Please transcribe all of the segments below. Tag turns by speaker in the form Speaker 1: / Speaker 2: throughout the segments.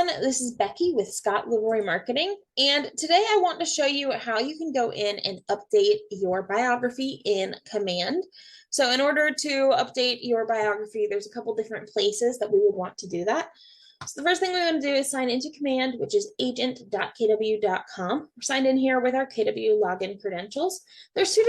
Speaker 1: this is Becky with Scott Leroy Marketing, and today I want to show you how you can go in and update your biography in Command. So in order to update your biography, there's a couple different places that we would want to do that. So the first thing we want to do is sign into Command, which is agent.kw.com. We're signed in here with our KW login credentials. There's two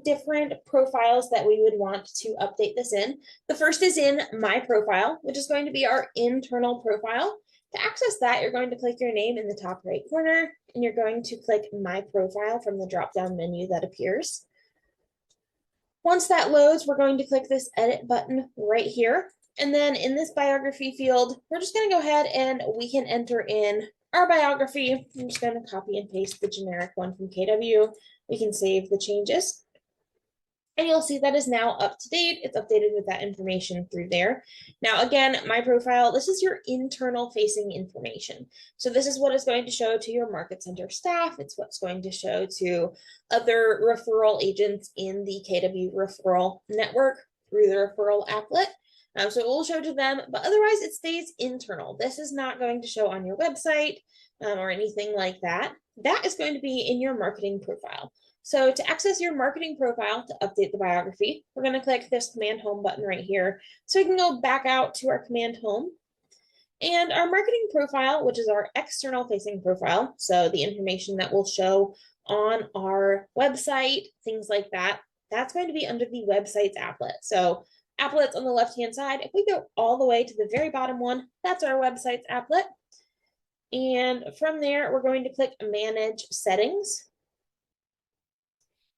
Speaker 1: different profiles that we would want to update this in. The first is in My Profile, which is going to be our internal profile. To access that, you're going to click your name in the top right corner, and you're going to click My Profile from the drop-down menu that appears. Once that loads, we're going to click this Edit button right here. And then in this biography field, we're just going to go ahead and we can enter in our biography. I'm just going to copy and paste the generic one from KW. We can save the changes. And you'll see that is now up to date. It's updated with that information through there. Now, again, My Profile, this is your internal facing information. So this is what is going to show to your Market Center staff. It's what's going to show to other referral agents in the KW referral network through the referral applet. So it will show to them, but otherwise it stays internal. This is not going to show on your website or anything like that. That is going to be in your marketing profile. So to access your marketing profile to update the biography, we're going to click this Command Home button right here. So we can go back out to our Command Home. And our marketing profile, which is our external facing profile, so the information that will show on our website, things like that, that's going to be under the website's applet. So applets on the left-hand side. If we go all the way to the very bottom one, that's our website's applet. And from there, we're going to click Manage Settings.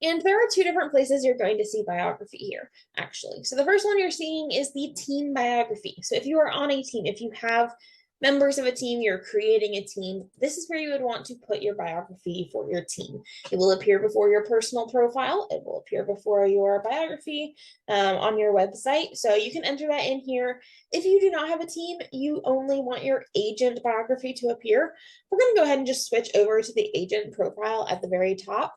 Speaker 1: And there are two different places you're going to see biography here, actually. So the first one you're seeing is the team biography. So if you are on a team, if you have members of a team, you're creating a team, this is where you would want to put your biography for your team. It will appear before your personal profile. It will appear before your biography on your website. So you can enter that in here. If you do not have a team, you only want your agent biography to appear. We're going to go ahead and just switch over to the agent profile at the very top.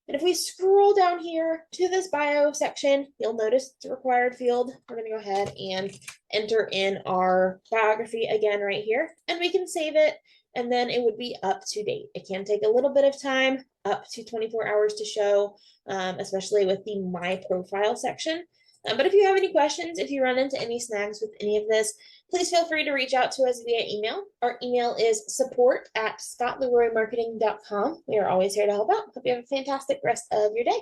Speaker 1: And if we scroll down here to this bio section, you'll notice it's a required field. We're going to go ahead and enter in our biography again right here, and we can save it, and then it would be up to date. It can take a little bit of time, up to 24 hours to show, especially with the My Profile section. But if you have any questions, if you run into any snags with any of this, please feel free to reach out to us via email. Our email is support@scottleroymarketing.com. We are always here to help out. Hope you have a fantastic rest of your day.